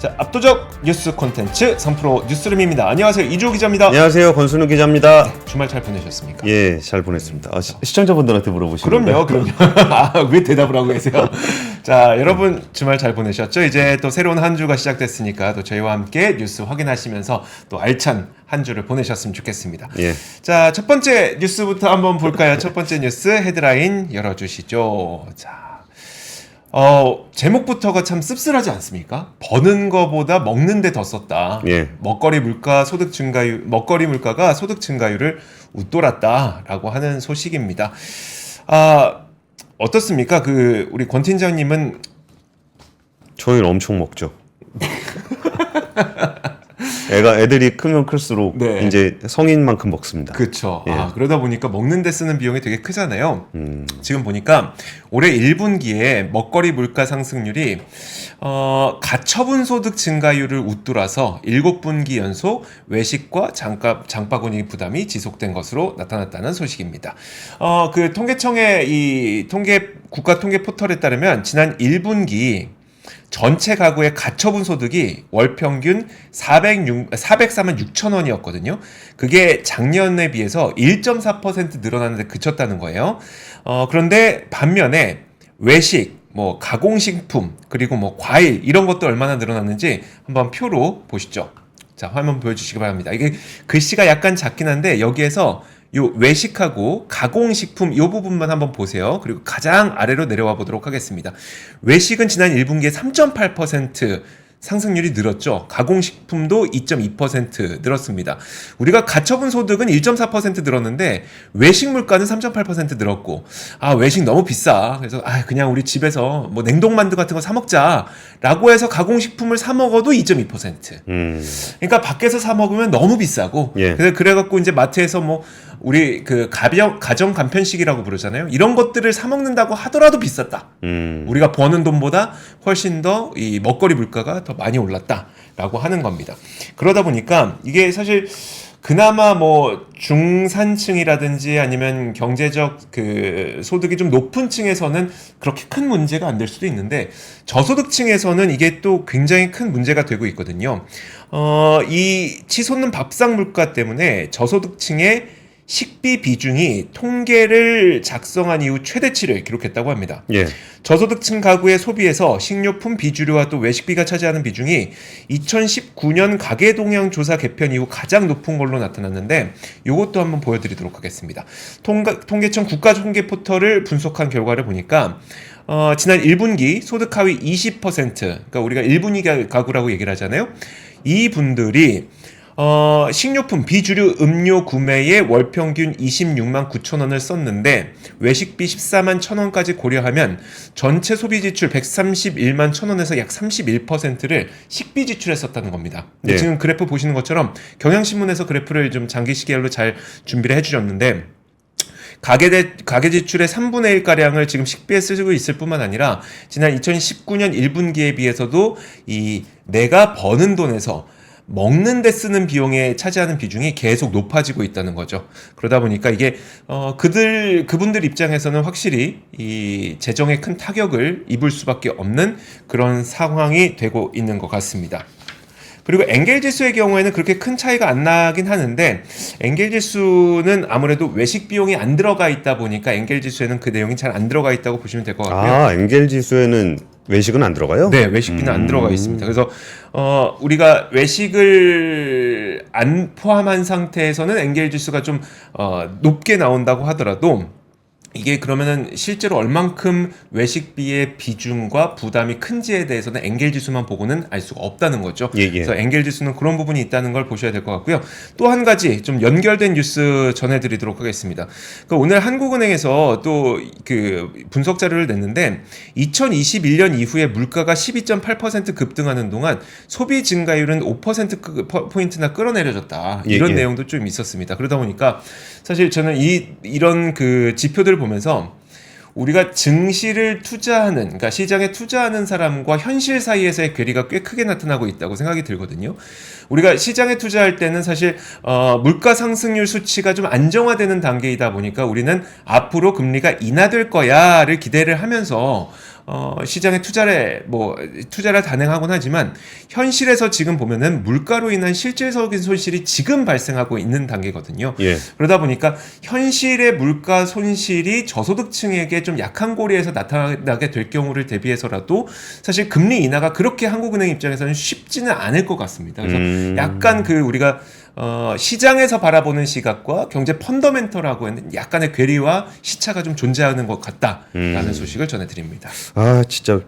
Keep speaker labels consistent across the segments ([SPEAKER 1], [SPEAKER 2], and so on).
[SPEAKER 1] 자, 압도적 뉴스 콘텐츠 3프로 뉴스룸입니다. 안녕하세요, 이주호 기자입니다.
[SPEAKER 2] 안녕하세요, 권순우 기자입니다.
[SPEAKER 1] 주말 잘 보내셨습니까?
[SPEAKER 2] 예, 잘 보냈습니다. 시청자분들한테 물어보시는
[SPEAKER 1] 그럼요. 아, 왜 대답을 하고 계세요? 자, 여러분 주말 잘 보내셨죠? 이제 또 새로운 한 주가 시작됐으니까 또 저희와 함께 뉴스 확인하시면서 또 알찬 한 주를 보내셨으면 좋겠습니다.
[SPEAKER 2] 예.
[SPEAKER 1] 자, 첫 번째 뉴스부터 한번 볼까요? 첫 번째 뉴스 헤드라인 열어주시죠. 자. 제목부터가 참 씁쓸하지 않습니까? 버는 거보다 먹는 데 더 썼다.
[SPEAKER 2] 예.
[SPEAKER 1] 먹거리 물가가 소득 증가율을 웃돌았다라고 하는 소식입니다. 어떻습니까? 우리 권 팀장님은
[SPEAKER 2] 저희는 엄청 먹죠. 애들이 크면 클수록
[SPEAKER 1] 네.
[SPEAKER 2] 이제 성인만큼 먹습니다.
[SPEAKER 1] 그렇죠.
[SPEAKER 2] 예.
[SPEAKER 1] 그러다 보니까 먹는 데 쓰는 비용이 되게 크잖아요. 지금 보니까 올해 1분기에 먹거리 물가 상승률이 가처분 소득 증가율을 웃돌아서 7분기 연속 외식과 장바구니 부담이 지속된 것으로 나타났다는 소식입니다. 그 통계청의 이 국가 통계 포털에 따르면 지난 1분기 전체 가구의 가처분 소득이 월 평균 404만 6천 원이었거든요. 그게 작년에 비해서 1.4% 늘어나는데 그쳤다는 거예요. 그런데 반면에 외식, 가공식품, 그리고 과일 이런 것도 얼마나 늘어났는지 한번 표로 보시죠. 자, 화면 보여주시기 바랍니다. 이게 글씨가 약간 작긴 한데 여기에서 요 외식하고 가공식품 이 부분만 한번 보세요. 그리고 가장 아래로 내려와 보도록 하겠습니다. 외식은 지난 1분기에 3.8% 상승률이 늘었죠. 가공식품도 2.2% 늘었습니다. 우리가 가처분 소득은 1.4% 늘었는데 외식 물가는 3.8% 늘었고 외식 너무 비싸. 그래서 그냥 우리 집에서 냉동만두 같은 거 사 먹자라고 해서 가공식품을 사 먹어도 2.2%. 그러니까 밖에서 사 먹으면 너무 비싸고
[SPEAKER 2] 예.
[SPEAKER 1] 그래갖고 이제 마트에서 우리 가정 간편식이라고 부르잖아요. 이런 것들을 사 먹는다고 하더라도 비쌌다. 우리가 버는 돈보다 훨씬 더 이 먹거리 물가가 더 많이 올랐다라고 하는 겁니다. 그러다 보니까 이게 사실 그나마 중산층이라든지 아니면 경제적 소득이 좀 높은 층에서는 그렇게 큰 문제가 안 될 수도 있는데 저소득층에서는 이게 또 굉장히 큰 문제가 되고 있거든요. 이 치솟는 밥상 물가 때문에 저소득층의 식비 비중이 통계를 작성한 이후 최대치를 기록했다고 합니다.
[SPEAKER 2] 예.
[SPEAKER 1] 저소득층 가구의 소비에서 식료품 비주류와 또 외식비가 차지하는 비중이 2019년 가계동향 조사 개편 이후 가장 높은 걸로 나타났는데 이것도 한번 보여드리도록 하겠습니다. 통계청 국가통계 포털을 분석한 결과를 보니까 지난 1분기 소득 하위 20%, 그러니까 우리가 1분위 가구라고 얘기를 하잖아요. 이 분들이 식료품, 비주류 음료 구매에 월 평균 26만 9천 원을 썼는데 외식비 14만 1천 원까지 고려하면 전체 소비 지출 131만 1천 원에서 약 31%를 식비 지출에 썼다는 겁니다.
[SPEAKER 2] 네.
[SPEAKER 1] 지금 그래프 보시는 것처럼 경향신문에서 그래프를 좀 장기 시계열로 잘 준비를 해주셨는데 가계 지출의 3분의 1가량을 지금 식비에 쓰고 있을 뿐만 아니라 지난 2019년 1분기에 비해서도 내가 버는 돈에서 먹는 데 쓰는 비용에 차지하는 비중이 계속 높아지고 있다는 거죠. 그러다 보니까 이게 그분들 입장에서는 확실히 이 재정에 큰 타격을 입을 수밖에 없는 그런 상황이 되고 있는 것 같습니다. 그리고 엔겔 지수의 경우에는 그렇게 큰 차이가 안 나긴 하는데 엔겔 지수는 아무래도 외식 비용이 안 들어가 있다 보니까 엔겔 지수에는 그 내용이 잘 안 들어가 있다고 보시면 될 것 같고요.
[SPEAKER 2] 엔겔 지수에는 외식은 안 들어가요?
[SPEAKER 1] 네, 외식비는 안 들어가 있습니다. 그래서 우리가 외식을 안 포함한 상태에서는 엔겔 지수가 좀 높게 나온다고 하더라도 이게 그러면은 실제로 얼만큼 외식비의 비중과 부담이 큰지에 대해서는 엔겔 지수만 보고는 알 수가 없다는 거죠.
[SPEAKER 2] 예.
[SPEAKER 1] 그래서 엔겔 지수는 그런 부분이 있다는 걸 보셔야 될 것 같고요. 또 한 가지 좀 연결된 뉴스 전해드리도록 하겠습니다. 그러니까 오늘 한국은행에서 또 분석 자료를 냈는데 2021년 이후에 물가가 12.8% 급등하는 동안 소비 증가율은 5%포인트나 끌어내려졌다. 이런 내용도 좀 있었습니다. 그러다 보니까 사실 저는 이런 지표들을 보면서 우리가 증시를 투자하는, 그러니까 시장에 투자하는 사람과 현실 사이에서의 괴리가 꽤 크게 나타나고 있다고 생각이 들거든요. 우리가 시장에 투자할 때는 사실 물가 상승률 수치가 좀 안정화되는 단계이다 보니까 우리는 앞으로 금리가 인하될 거야를 기대를 하면서 시장에 투자를 단행하곤 하지만 현실에서 지금 보면은 물가로 인한 실질적인 손실이 지금 발생하고 있는 단계거든요.
[SPEAKER 2] 예.
[SPEAKER 1] 그러다 보니까 현실의 물가 손실이 저소득층에게 좀 약한 고리에서 나타나게 될 경우를 대비해서라도 사실 금리 인하가 그렇게 한국은행 입장에서는 쉽지는 않을 것 같습니다. 그래서 약간 우리가 시장에서 바라보는 시각과 경제 펀더멘털하고 있는 약간의 괴리와 시차가 좀 존재하는 것 같다라는 소식을 전해드립니다.
[SPEAKER 2] 아 진짜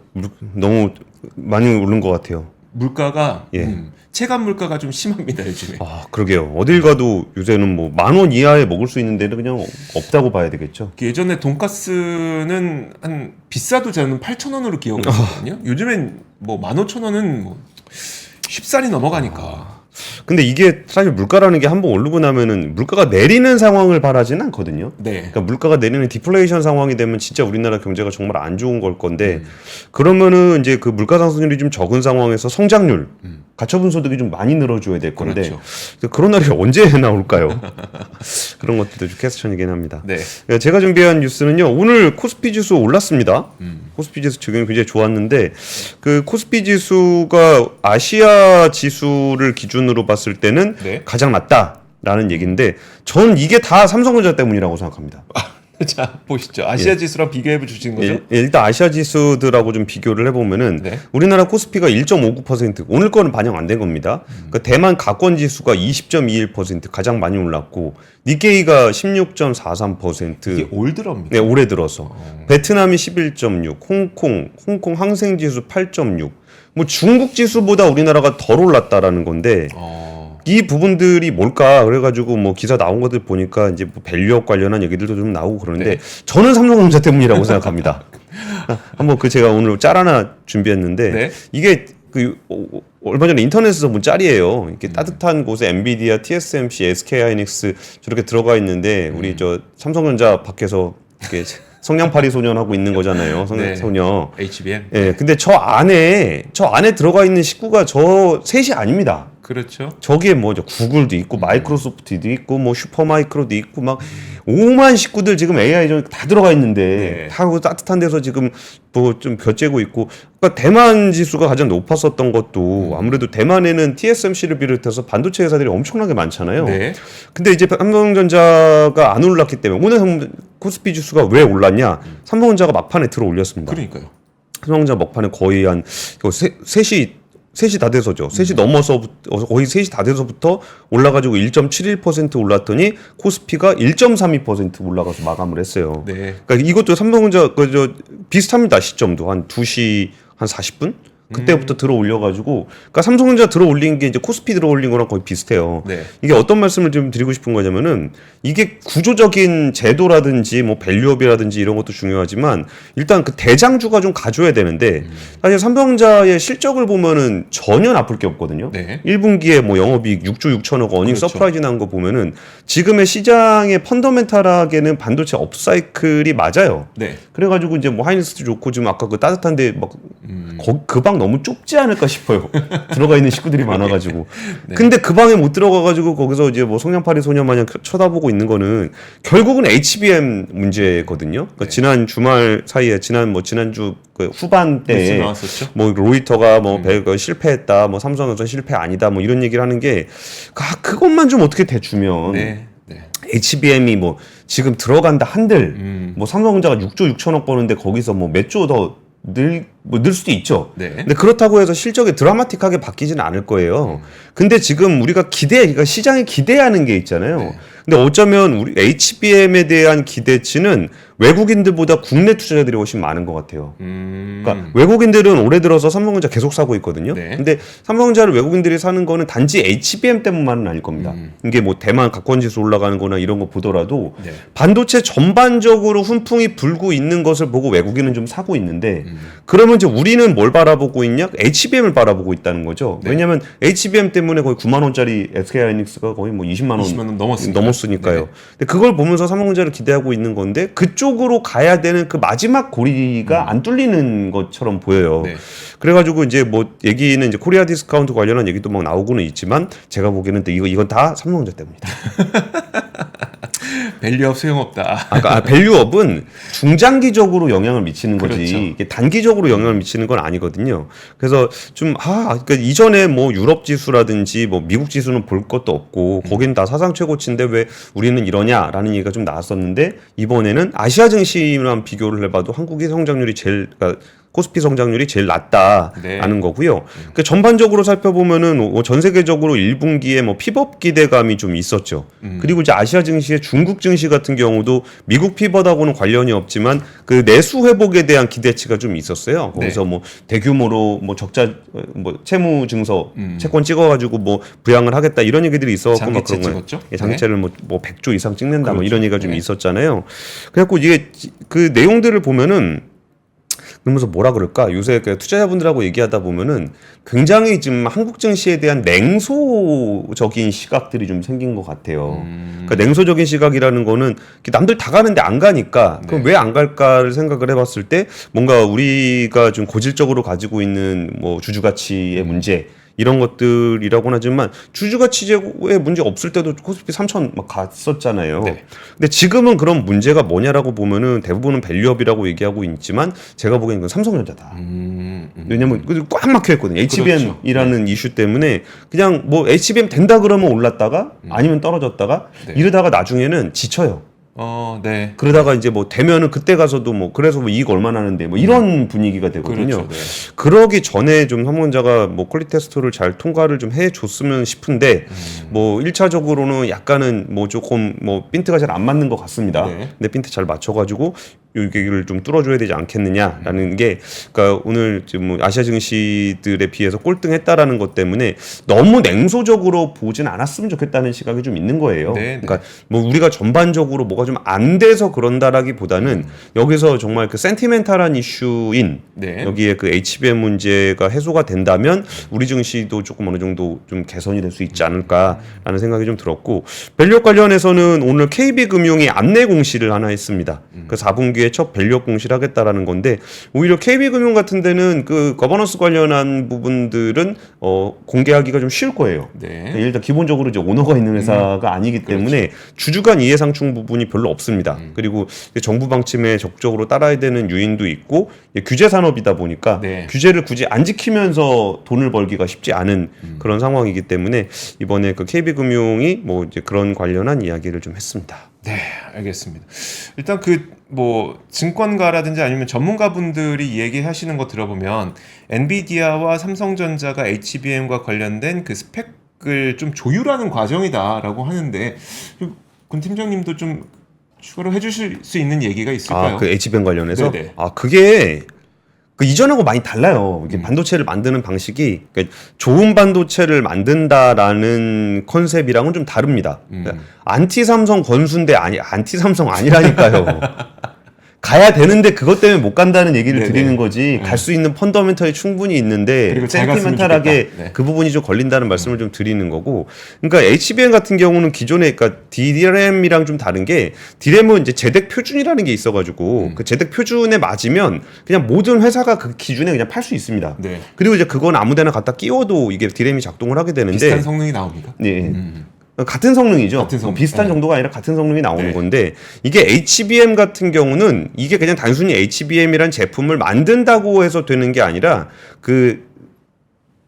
[SPEAKER 2] 너무 많이 오른 것 같아요.
[SPEAKER 1] 물가가
[SPEAKER 2] 예.
[SPEAKER 1] 체감 물가가 좀 심합니다 요즘에.
[SPEAKER 2] 아 그러게요. 어딜 가도 요새는 뭐 10,000원 이하에 먹을 수 있는 데는 그냥 없다고 봐야 되겠죠.
[SPEAKER 1] 예전에 돈가스는 한 비싸도 저는 8,000원으로 기억을 했거든요. 요즘엔 뭐 15,000원은 뭐 쉽사리 넘어가니까.
[SPEAKER 2] 근데 이게 사실 물가라는 게 한번 오르고 나면은 물가가 내리는 상황을 바라지는 않거든요.
[SPEAKER 1] 네.
[SPEAKER 2] 그러니까 물가가 내리는 디플레이션 상황이 되면 진짜 우리나라 경제가 정말 안 좋은 걸 건데 그러면은 이제 그 물가 상승률이 좀 적은 상황에서 성장률, 가처분 소득이 좀 많이 늘어줘야 될 건데
[SPEAKER 1] 그렇죠.
[SPEAKER 2] 그런 날이 언제 나올까요? 그런 것들도 좀 퀘스천이긴 합니다.
[SPEAKER 1] 네.
[SPEAKER 2] 제가 준비한 뉴스는요. 오늘 코스피 지수 올랐습니다. 코스피 지수 지금 굉장히 좋았는데 그 코스피 지수가 아시아 지수를 기준으로 봤을 때는
[SPEAKER 1] 네.
[SPEAKER 2] 가장 낮다라는 얘기인데 전 이게 다 삼성전자 때문이라고 생각합니다.
[SPEAKER 1] 자 보시죠. 아시아 지수랑 비교해 주신 거죠?
[SPEAKER 2] 일단 아시아 지수들하고 좀 비교를 해보면은
[SPEAKER 1] 네.
[SPEAKER 2] 우리나라 코스피가 1.59% 오늘 거는 반영 안 된 겁니다. 그러니까 대만 가권 지수가 20.21% 가장 많이 올랐고 니케이가 16.43%
[SPEAKER 1] 이게 올드럽니다.
[SPEAKER 2] 네, 올해 들어서 베트남이 11.6, 홍콩 항생 지수 8.6. 뭐 중국 지수보다 우리나라가 덜 올랐다라는 건데 이 부분들이 뭘까? 그래가지고 뭐 기사 나온 것들 보니까 이제 뭐 밸류업 관련한 얘기들도 좀 나오고 그러는데
[SPEAKER 1] 네.
[SPEAKER 2] 저는 삼성전자 때문이라고 생각합니다. 한번 제가 오늘 짤 하나 준비했는데
[SPEAKER 1] 네.
[SPEAKER 2] 이게 얼마 전에 인터넷에서 본 짤이에요. 이렇게 따뜻한 곳에 엔비디아, TSMC, SK하이닉스 저렇게 들어가 있는데 우리 저 삼성전자 밖에서 이렇게 성냥팔이 소년 하고 있는 거잖아요. 소녀.
[SPEAKER 1] HBM.
[SPEAKER 2] 예, 근데 저 안에 들어가 있는 식구가 저 셋이 아닙니다.
[SPEAKER 1] 그렇죠.
[SPEAKER 2] 저기에 뭐 구글도 있고 마이크로소프트도 있고 뭐 슈퍼마이크로도 있고 막 오만 식구들 지금 AI 다 들어가 있는데
[SPEAKER 1] 네.
[SPEAKER 2] 다 따뜻한 데서 지금 뭐 좀 벼째고 있고 그러니까 대만 지수가 가장 높았었던 것도 아무래도 대만에는 TSMC를 비롯해서 반도체 회사들이 엄청나게 많잖아요.
[SPEAKER 1] 네.
[SPEAKER 2] 근데 이제 삼성전자가 안 올랐기 때문에 오늘 코스피 지수가 왜 올랐냐? 삼성전자가 막판에 들어 올렸습니다.
[SPEAKER 1] 그러니까요.
[SPEAKER 2] 삼성전자 막판에 거의 한 3시 다 돼서죠. 3시 넘어서 거의 3시 다 돼서부터 올라가지고 1.71% 올랐더니 코스피가 1.32% 올라가서 마감을 했어요.
[SPEAKER 1] 네.
[SPEAKER 2] 그러니까 이것도 삼성전자 비슷합니다. 시점도 한 2시 한 40분? 그때부터 들어 올려가지고, 그러니까 삼성전자 들어 올린 게 이제 코스피 들어 올린 거랑 거의 비슷해요.
[SPEAKER 1] 네.
[SPEAKER 2] 이게 어떤 말씀을 좀 드리고 싶은 거냐면은 이게 구조적인 제도라든지 뭐 밸류업이라든지 이런 것도 중요하지만 일단 그 대장주가 좀 가져야 되는데 사실 삼성전자의 실적을 보면은 전혀 나쁠 게 없거든요.
[SPEAKER 1] 네.
[SPEAKER 2] 1분기에 뭐 영업이익 6조 6천억 어닝
[SPEAKER 1] 그렇죠.
[SPEAKER 2] 서프라이즈 난 거 보면은 지금의 시장의 펀더멘탈하게는 반도체 업사이클이 맞아요.
[SPEAKER 1] 네.
[SPEAKER 2] 그래가지고 이제 뭐 하이닉스도 좋고 지금 아까 그 따뜻한데 막 그 방 너무 좁지 않을까 싶어요. 들어가 있는 식구들이 많아가지고.
[SPEAKER 1] 네.
[SPEAKER 2] 근데 그 방에 못 들어가가지고 거기서 이제 뭐 성냥팔이 소녀 마냥 쳐다보고 있는 거는 결국은 HBM 문제거든요. 그러니까 지난 주말 사이에 지난주 그 후반
[SPEAKER 1] 뉴스
[SPEAKER 2] 때
[SPEAKER 1] 나왔었죠.
[SPEAKER 2] 뭐 로이터가 뭐 실패했다, 뭐 삼성에서 실패 아니다, 뭐 이런 얘기를 하는 게 그것만 좀 어떻게 대주면.
[SPEAKER 1] 네. 네.
[SPEAKER 2] HBM이 뭐 지금 들어간다 한들 뭐 삼성전자가 6조 6천억 버는데 거기서 뭐 몇 조 더 늘 수도 있죠.
[SPEAKER 1] 네.
[SPEAKER 2] 근데 그렇다고 해서 실적이 드라마틱하게 바뀌지는 않을 거예요. 근데 지금 우리가 그러니까 시장이 기대하는 게 있잖아요.
[SPEAKER 1] 네.
[SPEAKER 2] 근데 어쩌면 우리 HBM에 대한 기대치는 외국인들보다 국내 투자자들이 훨씬 많은 것 같아요. 그러니까 외국인들은 올해 들어서 삼성전자 계속 사고 있거든요.
[SPEAKER 1] 네.
[SPEAKER 2] 근데 삼성전자를 외국인들이 사는 거는 단지 HBM 때문만은 아닐 겁니다. 이게 뭐 대만 가권지수 올라가는 거나 이런 거 보더라도
[SPEAKER 1] 네.
[SPEAKER 2] 반도체 전반적으로 훈풍이 불고 있는 것을 보고 외국인은 좀 사고 있는데 그러면 이제 우리는 뭘 바라보고 있냐? HBM을 바라보고 있다는 거죠.
[SPEAKER 1] 네.
[SPEAKER 2] 왜냐하면 HBM 때문에 거의 9만 원짜리 SK하이닉스가 거의 뭐 20만 원 넘었으니까요.
[SPEAKER 1] 네.
[SPEAKER 2] 근데 그걸 보면서 삼성전자를 기대하고 있는 건데 그쪽으로 가야 되는 그 마지막 고리가 안 뚫리는 것처럼 보여요.
[SPEAKER 1] 네.
[SPEAKER 2] 그래가지고 이제 뭐 얘기는 이제 코리아 디스카운트 관련한 얘기도 막 나오고는 있지만 제가 보기에는 또 이건 다 삼성전자 때문이다.
[SPEAKER 1] 밸류업 소용없다.
[SPEAKER 2] 밸류업은 중장기적으로 영향을 미치는 거지.
[SPEAKER 1] 그렇죠.
[SPEAKER 2] 이게 단기적으로 영향을 미치는 건 아니거든요. 그래서 그러니까 이전에 뭐 유럽 지수라든지 뭐 미국 지수는 볼 것도 없고 거긴 다 사상 최고치인데 왜 우리는 이러냐라는 얘기가 좀 나왔었는데 이번에는 아시아 증시랑 비교를 해봐도 한국의 성장률이 그러니까 코스피 성장률이 제일 낮다라는 거고요. 그러니까 전반적으로 살펴보면은 전 세계적으로 1분기에 뭐 피벗 기대감이 좀 있었죠. 그리고 이제 아시아 증시의 중국 증시 같은 경우도 미국 피벗하고는 관련이 없지만 그 내수 회복에 대한 기대치가 좀 있었어요. 거기서 뭐 대규모로 뭐 적자 뭐 채무 증서 채권 찍어가지고 뭐 부양을 하겠다 이런 얘기들이 있어갖고 막 그런 거예요. 장기채를 뭐 100조 이상 찍는다 뭐 이런 얘기가 좀 있었잖아요. 그래갖고 이게 그 내용들을 보면은 그러면서 뭐라 그럴까? 요새 투자자분들하고 얘기하다 보면은 굉장히 지금 한국 증시에 대한 냉소적인 시각들이 좀 생긴 것 같아요. 그러니까 냉소적인 시각이라는 거는 남들 다 가는데 안 가니까 그럼 왜 안 갈까를 생각을 해봤을 때 뭔가 우리가 좀 고질적으로 가지고 있는 뭐 주주가치의 문제 이런 것들이라고는 하지만 주주가치제고에 문제 없을 때도 코스피 3,000 막 갔었잖아요. 네. 근데 지금은 그런 문제가 뭐냐라고 보면은 대부분은 밸류업이라고 얘기하고 있지만 제가 보기에는 그건 삼성전자다. 왜냐면 꽉 막혀 있거든요. HBM이라는 그렇죠. 이슈 때문에 그냥 뭐 HBM 된다 그러면 올랐다가 아니면 떨어졌다가 이러다가 나중에는 지쳐요.
[SPEAKER 1] 네.
[SPEAKER 2] 그러다가 이제 뭐 되면은 그때 가서도 뭐 그래서 뭐 이익 얼마 나는데 뭐 이런 분위기가 되거든요.
[SPEAKER 1] 그렇죠, 네.
[SPEAKER 2] 그러기 전에 좀 삼성전자가 뭐 퀄리티 테스트를 잘 통과를 좀 해줬으면 싶은데 뭐 1차적으로는 약간은 뭐 조금 뭐 핀트가 잘 안 맞는 것 같습니다. 네. 근데 핀트 잘 맞춰가지고 여기를 좀 뚫어줘야 되지 않겠느냐라는 게 그러니까 오늘 지금 뭐 아시아 증시들에 비해서 꼴등했다라는 것 때문에 너무 냉소적으로 보진 않았으면 좋겠다는 시각이 좀 있는 거예요. 네, 그러니까 뭐 우리가 전반적으로 뭐가 좀 안 돼서 그런다라기보다는 여기서 정말 그 센티멘탈한 이슈인 여기에 그 HBM 문제가 해소가 된다면 우리 증시도 조금 어느 정도 좀 개선이 될 수 있지 않을까라는 생각이 좀 들었고 밸류업 관련해서는 오늘 KB금융이 안내 공시를 하나 했습니다. 그 4분기에 첫 밸류업 공시를 하겠다라는 건데 오히려 KB금융 같은 데는 그 거버넌스 관련한 부분들은 공개하기가 좀 쉬울 거예요. 그러니까 일단 기본적으로 이제 오너가 있는 회사가 아니기 때문에 주주간 이해상충 부분이 별로 없습니다. 그리고 정부 방침에 적극적으로 따라야 되는 유인도 있고 규제 산업이다 보니까 규제를 굳이 안 지키면서 돈을 벌기가 쉽지 않은 그런 상황이기 때문에 이번에 그 KB금융이 뭐 이제 그런 관련한 이야기를 좀 했습니다.
[SPEAKER 1] 네, 알겠습니다. 일단 뭐 증권가라든지 아니면 전문가분들이 얘기하시는 거 들어보면 엔비디아와 삼성전자가 HBM과 관련된 그 스펙을 좀 조율하는 과정이다라고 하는데 권 팀장님도 좀 추가로 해주실 수 있는 얘기가 있을까요?
[SPEAKER 2] 그 HBM 관련해서?
[SPEAKER 1] 네네.
[SPEAKER 2] 그게 그 이전하고 많이 달라요. 이게 반도체를 만드는 방식이 그러니까 좋은 반도체를 만든다라는 컨셉이랑은 좀 다릅니다. 그러니까 안티 삼성 권수인데 안티 삼성 아니라니까요. 가야 되는데 그것 때문에 못 간다는 얘기를 드리는 거지 갈 수 있는 펀더멘털이 충분히 있는데 센티멘탈하게 그 부분이 좀 걸린다는 말씀을 좀 드리는 거고 그러니까 HBM 같은 경우는 기존에 그러니까 DRAM이랑 좀 다른 게 DRAM은 이제 제덱 표준이라는 게 있어가지고 그 제덱 표준에 맞으면 그냥 모든 회사가 그 기준에 그냥 팔 수 있습니다. 그리고 이제 그건 아무데나 갖다 끼워도 이게 DRAM이 작동을 하게 되는데
[SPEAKER 1] 비슷한 성능이 나옵니다.
[SPEAKER 2] 네. 같은 성능이죠. 비슷한 정도가 아니라 같은 성능이 나오는 건데 이게 HBM 같은 경우는 이게 그냥 단순히 HBM이란 제품을 만든다고 해서 되는 게 아니라 그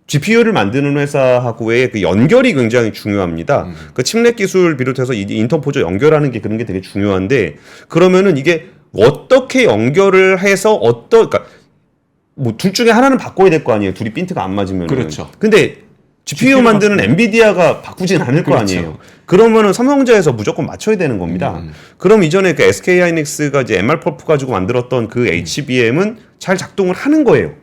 [SPEAKER 2] GPU를 만드는 회사하고의 그 연결이 굉장히 중요합니다. 그 칩넷 기술 비롯해서 이 인터포저 연결하는 게 그런 게 되게 중요한데 그러면은 이게 어떻게 연결을 해서 그러니까 뭐 둘 중에 하나는 바꿔야 될 거 아니에요. 둘이 핀트가 안 맞으면.
[SPEAKER 1] 그렇죠.
[SPEAKER 2] 근데 GPU 만드는 엔비디아가 바꾸진 않을 거 아니에요. 그러면은 삼성전자에서 무조건 맞춰야 되는 겁니다. 그럼 이전에 그 SK 하이닉스가 이제 MR 펄프 가지고 만들었던 그 HBM은 잘 작동을 하는 거예요.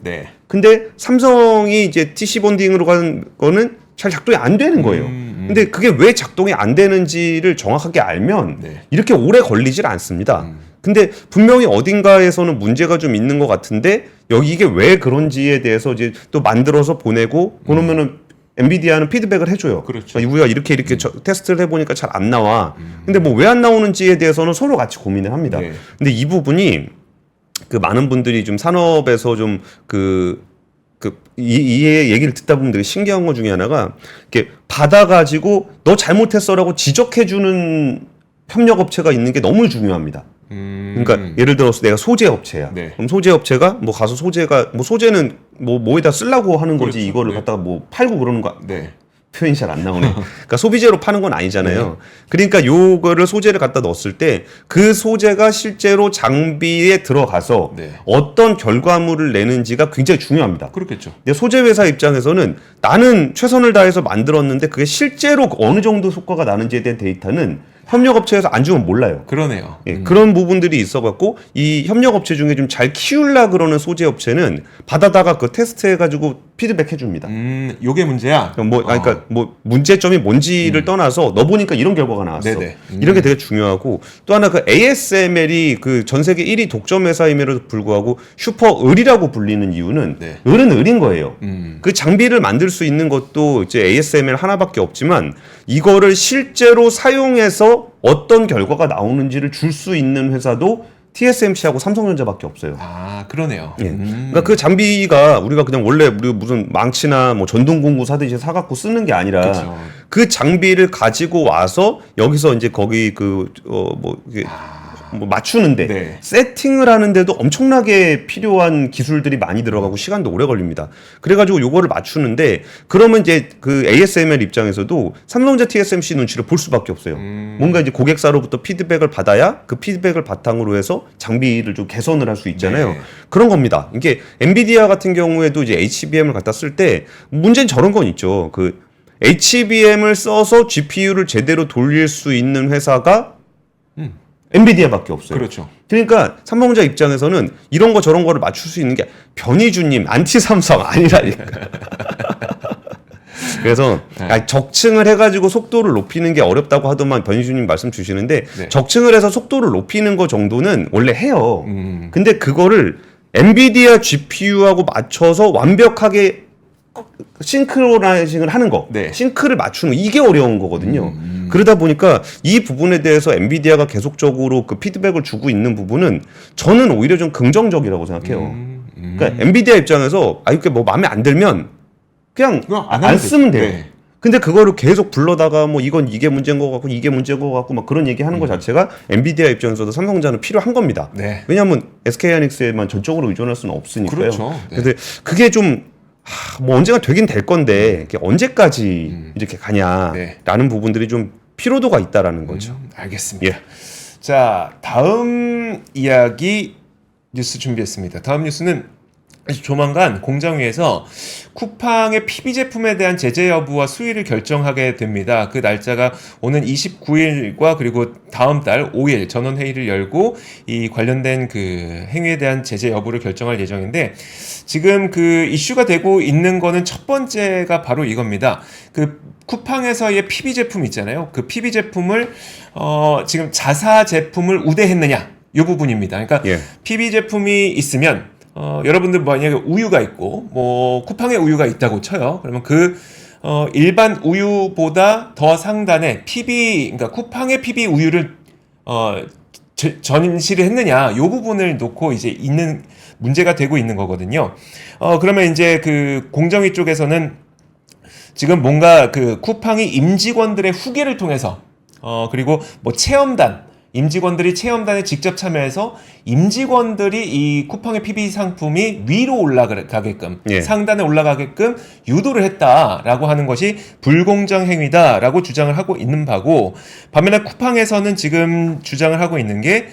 [SPEAKER 2] 근데 삼성이 이제 TC 본딩으로 간 거는 잘 작동이 안 되는 거예요. 근데 그게 왜 작동이 안 되는지를 정확하게 알면 이렇게 오래 걸리질 않습니다. 근데 분명히 어딘가에서는 문제가 좀 있는 것 같은데 여기 이게 왜 그런지에 대해서 이제 또 만들어서 보내고 그러면은 엔비디아는 피드백을 해줘요.
[SPEAKER 1] 그렇죠.
[SPEAKER 2] 우리가 이렇게 테스트를 해보니까 잘 안 나와. 근데 뭐 왜 안 나오는지에 대해서는 서로 같이 고민을 합니다. 근데 이 부분이 그 많은 분들이 좀 산업에서 좀 이 얘기를 듣다 보면 되게 신기한 것 중에 하나가 이렇게 받아가지고 너 잘못했어라고 지적해주는 협력업체가 있는 게 너무 중요합니다. 그러니까 예를 들어서 내가 소재 업체야.
[SPEAKER 1] 네.
[SPEAKER 2] 그럼 소재 업체가 뭐 가서 소재가 뭐 소재는 뭐에다 쓰려고 하는 거지
[SPEAKER 1] 그렇죠.
[SPEAKER 2] 이거를
[SPEAKER 1] 네.
[SPEAKER 2] 갖다가 뭐 팔고 그러는 거
[SPEAKER 1] 네.
[SPEAKER 2] 표현이 잘 안 나오네. 그러니까 소비재로 파는 건 아니잖아요. 그러니까 요거를 소재를 갖다 넣었을 때 그 소재가 실제로 장비에 들어가서
[SPEAKER 1] 네.
[SPEAKER 2] 어떤 결과물을 내는지가 굉장히 중요합니다.
[SPEAKER 1] 그렇겠죠.
[SPEAKER 2] 근데 소재 회사 입장에서는 나는 최선을 다해서 만들었는데 그게 실제로 어느 정도 효과가 나는지에 대한 데이터는 협력업체에서 안 주면 몰라요.
[SPEAKER 1] 그러네요.
[SPEAKER 2] 예, 그런 부분들이 있어갖고 이 협력업체 중에 좀 잘 키우려 그러는 소재 업체는 받아다가 그 테스트해가지고 피드백 해줍니다.
[SPEAKER 1] 요게 문제야.
[SPEAKER 2] 그러니까 뭐 문제점이 뭔지를 떠나서 너 보니까 이런 결과가 나왔어.
[SPEAKER 1] 네네.
[SPEAKER 2] 이런 게 되게 중요하고 또 하나 그 ASML이 그 전 세계 1위 독점 회사임에도 불구하고 슈퍼 을이라고 불리는 이유는
[SPEAKER 1] 네.
[SPEAKER 2] 을은 을인 거예요. 그 장비를 만들 수 있는 것도 이제 ASML 하나밖에 없지만 이거를 실제로 사용해서 어떤 결과가 나오는지를 줄 수 있는 회사도 TSMC하고 삼성전자밖에 없어요.
[SPEAKER 1] 아, 그러네요.
[SPEAKER 2] 예. 그러니까 그 장비가 우리가 그냥 원래 우리 무슨 망치나 뭐 전동공구 사듯이 사갖고 쓰는 게 아니라
[SPEAKER 1] 그렇죠.
[SPEAKER 2] 그 장비를 가지고 와서 여기서 이제 거기 뭐 맞추는데
[SPEAKER 1] 네.
[SPEAKER 2] 세팅을 하는데도 엄청나게 필요한 기술들이 많이 들어가고 시간도 오래 걸립니다. 그래가지고 요거를 맞추는데 그러면 이제 그 ASML 입장에서도 삼성전자 TSMC 눈치를 볼 수밖에 없어요. 뭔가 이제 고객사로부터 피드백을 받아야 그 피드백을 바탕으로 해서 장비를 좀 개선을 할 수 있잖아요.
[SPEAKER 1] 네.
[SPEAKER 2] 그런 겁니다. 이게 엔비디아 같은 경우에도 이제 HBM을 갖다 쓸 때 문제는 저런 건 있죠. 그 HBM을 써서 GPU를 제대로 돌릴 수 있는 회사가 엔비디아밖에 없어요.
[SPEAKER 1] 그렇죠.
[SPEAKER 2] 그러니까 삼성전자 입장에서는 이런 거 저런 거를 맞출 수 있는 게 변희주님 안티 삼성 아니라니까. 그래서 적층을 해가지고 속도를 높이는 게 어렵다고 하더만 변희주님 말씀 주시는데
[SPEAKER 1] 네.
[SPEAKER 2] 적층을 해서 속도를 높이는 거 정도는 원래 해요. 근데 그거를 엔비디아 GPU하고 맞춰서 완벽하게 싱크로나이징을 하는 거,
[SPEAKER 1] 네.
[SPEAKER 2] 싱크를 맞추는 거, 이게 어려운 거거든요. 그러다 보니까 이 부분에 대해서 엔비디아가 계속적으로 그 피드백을 주고 있는 부분은 저는 오히려 좀 긍정적이라고 생각해요. 그러니까 엔비디아 입장에서 이게 뭐 마음에 안 들면 그냥 안 쓰면 돼요.
[SPEAKER 1] 네.
[SPEAKER 2] 근데 그거를 계속 불러다가 뭐 이건 이게 문제인 것 같고 이게 문제인 것 같고 막 그런 얘기하는 것 자체가 엔비디아 입장에서도 삼성전자는 필요한 겁니다.
[SPEAKER 1] 네.
[SPEAKER 2] 왜냐하면 SK하이닉스에만 전적으로 의존할 수는 없으니까요.
[SPEAKER 1] 그렇죠. 네.
[SPEAKER 2] 근데 그게 좀 뭐 언젠가 되긴 될 건데 이게 언제까지 이렇게 가냐라는 부분들이 좀 피로도가 있다라는 거죠.
[SPEAKER 1] 알겠습니다.
[SPEAKER 2] 예.
[SPEAKER 1] 자, 다음 이야기 뉴스 준비했습니다. 다음 뉴스는 조만간 공정위에서 쿠팡의 PB 제품에 대한 제재 여부와 수위를 결정하게 됩니다. 그 날짜가 오는 29일과 그리고 다음 달 5일 전원 회의를 열고 이 관련된 그 행위에 대한 제재 여부를 결정할 예정인데 지금 그 이슈가 되고 있는 거는 첫 번째가 바로 이겁니다. 그 쿠팡에서의 PB 제품 있잖아요. 그 PB 제품을 지금 자사 제품을 우대했느냐 이 부분입니다. 그러니까
[SPEAKER 2] 예.
[SPEAKER 1] PB 제품이 있으면 여러분들 만약에 우유가 있고 뭐 쿠팡에 우유가 있다고 쳐요. 그러면 그 일반 우유보다 더 상단에 PB 그러니까 쿠팡의 PB 우유를 전시를 했느냐 이 부분을 놓고 이제 있는 문제가 되고 있는 거거든요. 그러면 이제 그 공정위 쪽에서는 지금 뭔가 그 쿠팡이 임직원들의 후기를 통해서 그리고 뭐 체험단 임직원들이 체험단에 직접 참여해서 임직원들이 이 쿠팡의 PB 상품이 위로 올라가게끔
[SPEAKER 2] 예.
[SPEAKER 1] 상단에 올라가게끔 유도를 했다라고 하는 것이 불공정 행위다라고 주장을 하고 있는 바고 반면에 쿠팡에서는 지금 주장을 하고 있는 게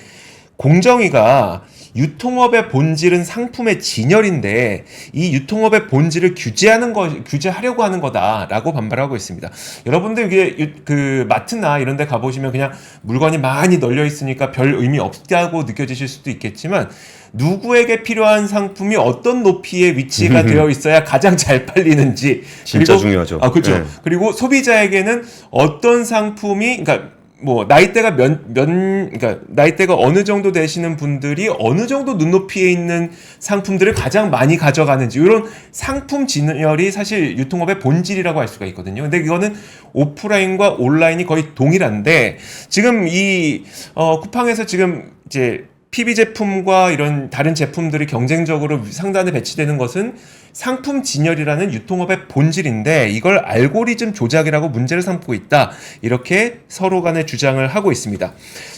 [SPEAKER 1] 공정위가 유통업의 본질은 상품의 진열인데 이 유통업의 본질을 규제하려고 하는 거다라고 반발하고 있습니다. 여러분들 이게 그 마트나 이런 데 가보시면 그냥 물건이 많이 널려 있으니까 별 의미 없다고 느껴지실 수도 있겠지만 누구에게 필요한 상품이 어떤 높이에 위치가 되어 있어야 가장 잘 팔리는지
[SPEAKER 2] 진짜 중요하죠.
[SPEAKER 1] 그렇죠.
[SPEAKER 2] 네.
[SPEAKER 1] 그리고 소비자에게는 어떤 상품이 그러니까 뭐 나이대가 그러니까 나이대가 어느 정도 되시는 분들이 어느 정도 눈높이에 있는 상품들을 가장 많이 가져가는지 이런 상품 진열이 사실 유통업의 본질이라고 할 수가 있거든요. 근데 이거는 오프라인과 온라인이 거의 동일한데 지금 이 쿠팡에서 지금 이제 PB 제품과 이런 다른 제품들이 경쟁적으로 상단에 배치되는 것은 상품 진열이라는 유통업의 본질인데 이걸 알고리즘 조작이라고 문제를 삼고 있다. 이렇게 서로 간에 주장을 하고 있습니다.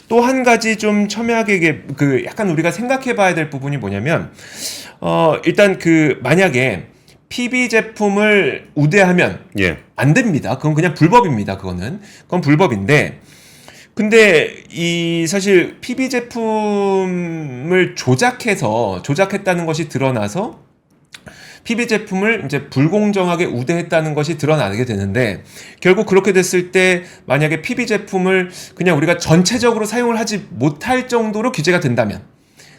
[SPEAKER 1] 또 한 가지 좀 첨예하게 약간 우리가 생각해 봐야 될 부분이 뭐냐면 일단 만약에 PB 제품을 우대하면
[SPEAKER 2] 예.
[SPEAKER 1] 안 됩니다. 그건 그냥 불법입니다. 그건 불법인데 근데 사실 PB 제품을 조작했다는 것이 드러나서 PB 제품을 이제 불공정하게 우대했다는 것이 드러나게 되는데 결국 그렇게 됐을 때 만약에 PB 제품을 그냥 우리가 전체적으로 사용을 하지 못할 정도로 규제가 된다면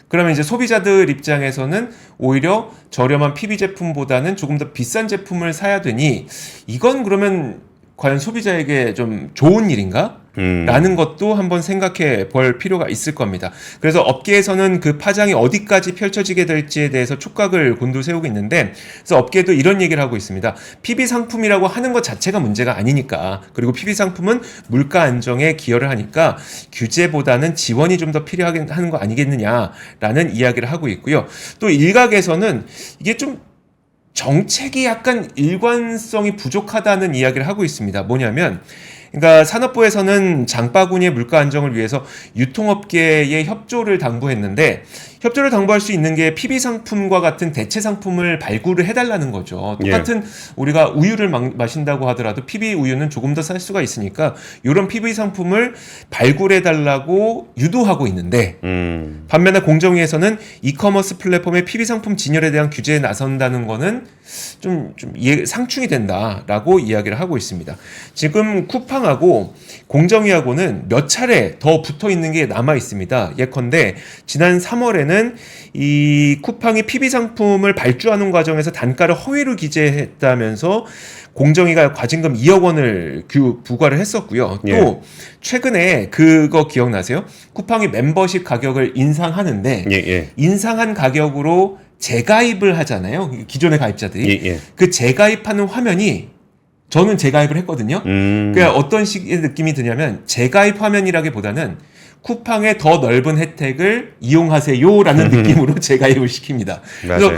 [SPEAKER 1] 그러면 이제 소비자들 입장에서는 오히려 저렴한 PB 제품보다는 조금 더 비싼 제품을 사야 되니 이건 그러면 과연 소비자에게 좀 좋은 일인가? 라는 것도 한번 생각해 볼 필요가 있을 겁니다. 그래서 업계에서는 그 파장이 어디까지 펼쳐지게 될지에 대해서 촉각을 곤두세우고 있는데 그래서 업계도 이런 얘기를 하고 있습니다. PB 상품이라고 하는 것 자체가 문제가 아니니까 그리고 PB 상품은 물가 안정에 기여를 하니까 규제보다는 지원이 좀 더 필요하게 하는 거 아니겠느냐라는 이야기를 하고 있고요. 또 일각에서는 이게 좀 정책이 약간 일관성이 부족하다는 이야기를 하고 있습니다. 뭐냐면 그러니까 산업부에서는 장바구니의 물가 안정을 위해서 유통업계의 협조를 당부했는데 협조를 당부할 수 있는 게 PB 상품과 같은 대체 상품을 발굴을 해달라는 거죠. 똑같은 우리가 우유를 마신다고 하더라도 PB 우유는 조금 더 쌀 수가 있으니까 이런 PB 상품을 발굴해달라고 유도하고 있는데 반면에 공정위에서는 이커머스 플랫폼의 PB 상품 진열에 대한 규제에 나선다는 거는 좀 상충이 된다라고 이야기를 하고 있습니다. 지금 쿠팡하고 공정위하고는 몇 차례 더 붙어 있는 게 남아 있습니다. 예컨대 지난 3월에는 이 쿠팡이 PB 상품을 발주하는 과정에서 단가를 허위로 기재했다면서 공정위가 과징금 2억 원을 부과를 했었고요. 또 최근에 그거 기억나세요? 쿠팡이 멤버십 가격을 인상하는데 인상한 가격으로 재가입을 하잖아요. 기존의 가입자들이. 그 재가입하는 화면이 저는 재가입을 했거든요. 그러니까 어떤 식의 느낌이 드냐면 재가입 화면이라기보다는 쿠팡의 더 넓은 혜택을 이용하세요라는 느낌으로 재가입을 시킵니다. 그래서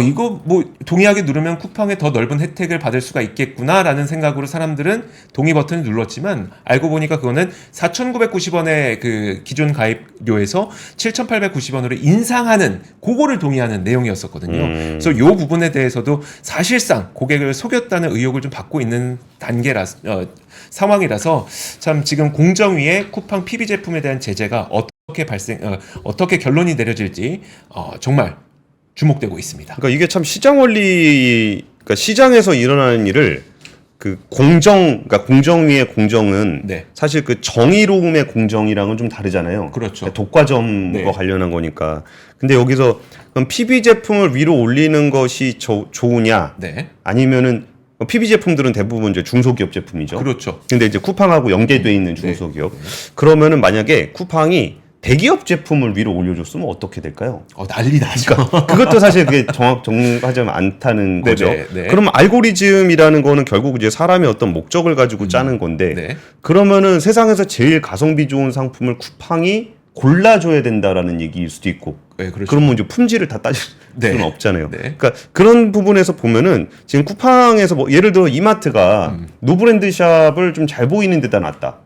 [SPEAKER 1] 이거 뭐 동의하게 누르면 쿠팡의 더 넓은 혜택을 받을 수가 있겠구나라는 생각으로 사람들은 동의 버튼을 눌렀지만 알고 보니까 그거는 4,990원의 그 기존 가입료에서 7,890원으로 인상하는 그거를 동의하는 내용이었었거든요. 그래서 이 부분에 대해서도 사실상 고객을 속였다는 의혹을 좀 받고 있는 상황이라서 참 지금 공정위의 쿠팡 PB 제품에 대한 제재가 어떻게 결론이 내려질지 정말 주목되고 있습니다.
[SPEAKER 2] 그러니까 이게 참 시장 원리, 그러니까 시장에서 일어나는 일을 그러니까 공정위의 공정은 사실 그 정의로움의 공정이랑은 좀 다르잖아요.
[SPEAKER 1] 그렇죠.
[SPEAKER 2] 그러니까 독과점과 관련한 거니까. 근데 여기서 그럼 PB 제품을 위로 올리는 것이 좋으냐? 아니면은 PB 제품들은 대부분 이제 중소기업 제품이죠.
[SPEAKER 1] 그렇죠.
[SPEAKER 2] 근데 이제 쿠팡하고 연계돼 있는 중소기업. 그러면은 만약에 쿠팡이 대기업 제품을 위로 올려줬으면 어떻게 될까요?
[SPEAKER 1] 난리 나죠.
[SPEAKER 2] 그러니까 그것도 사실 그게 정확하지 않다는 거죠.
[SPEAKER 1] 네네.
[SPEAKER 2] 그러면 알고리즘이라는 거는 결국 이제 사람의 어떤 목적을 가지고 짜는 건데 그러면은 세상에서 제일 가성비 좋은 상품을 쿠팡이 골라줘야 된다라는 얘기일 수도 있고
[SPEAKER 1] 그렇죠.
[SPEAKER 2] 그러면 이제 품질을 다 따질 수는 없잖아요. 그러니까 그런 부분에서 보면은 지금 쿠팡에서 뭐 예를 들어 이마트가 노브랜드 샵을 좀 잘 보이는 데다 놨다.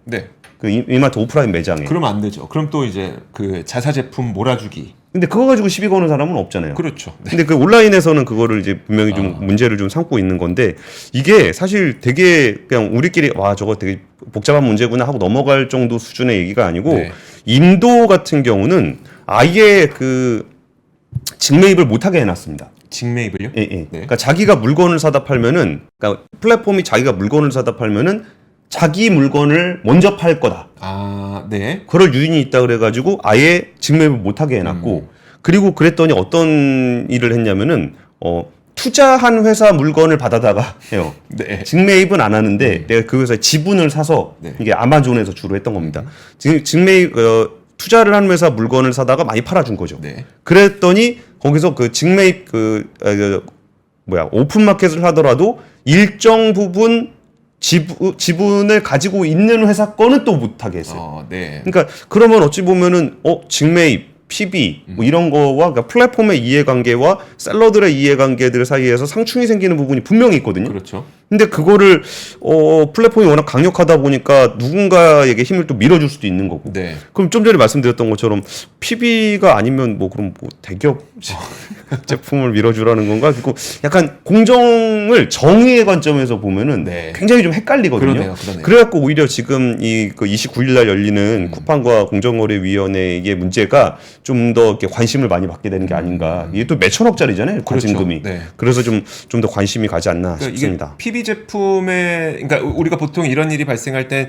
[SPEAKER 2] 그 이마트 오프라인 매장에.
[SPEAKER 1] 그러면 안 되죠. 그럼 또 이제 그 자사 제품 몰아주기.
[SPEAKER 2] 근데 그거 가지고 시비 거는 사람은 없잖아요.
[SPEAKER 1] 그렇죠.
[SPEAKER 2] 근데 그 온라인에서는 그거를 이제 분명히 좀 문제를 좀 삼고 있는 건데 이게 사실 되게 그냥 우리끼리 저거 되게 복잡한 문제구나 하고 넘어갈 정도 수준의 얘기가 아니고 인도 같은 경우는 아예 그 직매입을 못하게 해놨습니다.
[SPEAKER 1] 직매입을요?
[SPEAKER 2] 그러니까 자기가 물건을 사다 팔면은 그러니까 플랫폼이 자기가 물건을 사다 팔면은 자기 물건을 먼저 팔 거다. 그럴 유인이 있다 그래가지고 아예 직매입을 못하게 해놨고 그리고 그랬더니 어떤 일을 했냐면은 투자한 회사 물건을 받아다가 해요. 직매입은 안 하는데 내가 그 회사에 지분을 사서 이게 아마존에서 주로 했던 겁니다. 지금 직매입 투자를 한 회사 물건을 사다가 많이 팔아준 거죠. 그랬더니 거기서 그 직매입 오픈마켓을 하더라도 일정 부분 지분을 가지고 있는 회사 거는 또 못하게 했어요.
[SPEAKER 1] 네.
[SPEAKER 2] 그러니까 그러면 어찌 보면은 직매입, PB 뭐 이런 거와 그러니까 플랫폼의 이해관계와 셀러들의 이해관계들 사이에서 상충이 생기는 부분이 분명히 있거든요.
[SPEAKER 1] 그렇죠.
[SPEAKER 2] 근데 그거를 플랫폼이 워낙 강력하다 보니까 누군가에게 힘을 또 밀어줄 수도 있는 거고.
[SPEAKER 1] 네.
[SPEAKER 2] 그럼 좀 전에 말씀드렸던 것처럼 PB가 아니면 뭐 그럼 뭐 대기업 제품을 밀어주라는 건가? 그리고 약간 공정을 정의의 관점에서 보면은
[SPEAKER 1] 네.
[SPEAKER 2] 굉장히 좀 헷갈리거든요.
[SPEAKER 1] 그러네요.
[SPEAKER 2] 그래갖고 오히려 지금 그 29일 날 열리는 쿠팡과 공정거래위원회의 문제가 좀 더 이렇게 관심을 많이 받게 되는 게 아닌가. 이게 또 몇천억짜리잖아요. 과징금이.
[SPEAKER 1] 그렇죠. 네.
[SPEAKER 2] 그래서 좀 더 관심이 가지 않나
[SPEAKER 1] 그러니까
[SPEAKER 2] 싶습니다.
[SPEAKER 1] 이게 PB 제품에, 그러니까 우리가 보통 이런 일이 발생할 때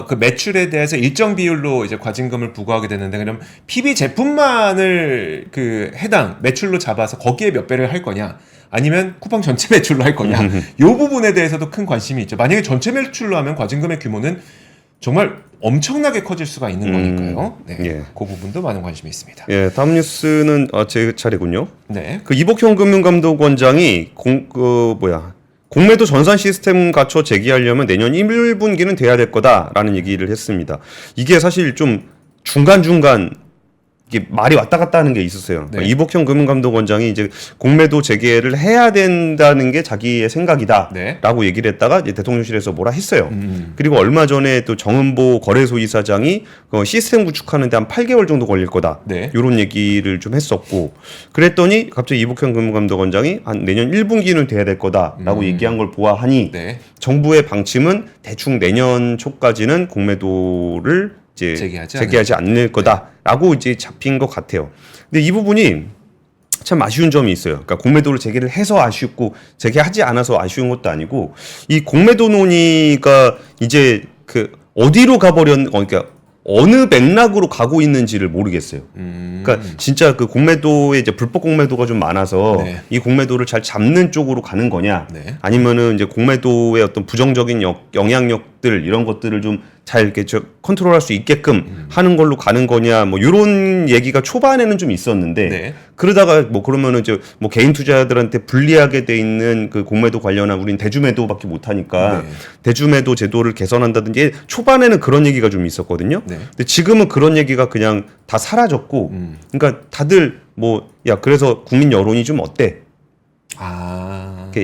[SPEAKER 1] 그 매출에 대해서 일정 비율로 이제 과징금을 부과하게 되는데, 그럼 PB 제품만을 그 해당 매출로 잡아서 거기에 몇 배를 할 거냐, 아니면 쿠팡 전체 매출로 할 거냐, 이 부분에 대해서도 큰 관심이 있죠. 만약에 전체 매출로 하면 과징금의 규모는 정말 엄청나게 커질 수가 있는 거니까요. 네,
[SPEAKER 2] 예.
[SPEAKER 1] 그 부분도 많은 관심이 있습니다.
[SPEAKER 2] 예, 다음 뉴스는 제 차례군요.
[SPEAKER 1] 네,
[SPEAKER 2] 그 이복형 금융감독원장이 공매도 전산 시스템 갖춰 제기하려면 내년 1분기는 돼야 될 거다라는 얘기를 했습니다. 이게 사실 좀 중간중간 이게 말이 왔다 갔다 하는 게 있었어요.
[SPEAKER 1] 네.
[SPEAKER 2] 이복형 금융감독원장이 이제 공매도 재개를 해야 된다는 게 자기의 생각이다라고
[SPEAKER 1] 네.
[SPEAKER 2] 얘기를 했다가 이제 대통령실에서 뭐라 했어요. 그리고 얼마 전에 또 정은보 거래소 이사장이 시스템 구축하는데 한 8개월 정도 걸릴 거다.
[SPEAKER 1] 네.
[SPEAKER 2] 이런 얘기를 좀 했었고, 그랬더니 갑자기 이복형 금융감독원장이 한 내년 1분기는 돼야 될 거다라고 얘기한 걸 보아하니
[SPEAKER 1] 네.
[SPEAKER 2] 정부의 방침은 대충 내년 초까지는 공매도를 이제 재개하지 않을 거다라고 이제 잡힌 것 같아요. 근데 이 부분이 참 아쉬운 점이 있어요. 그러니까 공매도를 재개를 해서 아쉽고 재개하지 않아서 아쉬운 것도 아니고, 이 공매도 논의가 이제 그 어디로 그러니까 어느 맥락으로 가고 있는지를 모르겠어요. 그러니까 진짜 그 공매도에 이제 불법 공매도가 좀 많아서
[SPEAKER 1] 네.
[SPEAKER 2] 이 공매도를 잘 잡는 쪽으로 가는 거냐,
[SPEAKER 1] 네.
[SPEAKER 2] 아니면은 이제 공매도의 어떤 부정적인 영향력들 이런 것들을 좀 잘 이렇게 컨트롤할 수 있게끔 하는 걸로 가는 거냐, 뭐 이런 얘기가 초반에는 좀 있었는데,
[SPEAKER 1] 네.
[SPEAKER 2] 그러다가 뭐 그러면은 이제 뭐 개인 투자자들한테 불리하게 돼 있는 그 공매도 관련한 우린 대주매도밖에 못 하니까
[SPEAKER 1] 네.
[SPEAKER 2] 대주매도 제도를 개선한다든지, 초반에는 그런 얘기가 좀 있었거든요.
[SPEAKER 1] 네.
[SPEAKER 2] 근데 지금은 그런 얘기가 그냥 다 사라졌고, 그러니까 다들 뭐 그래서 국민 여론이 좀 어때?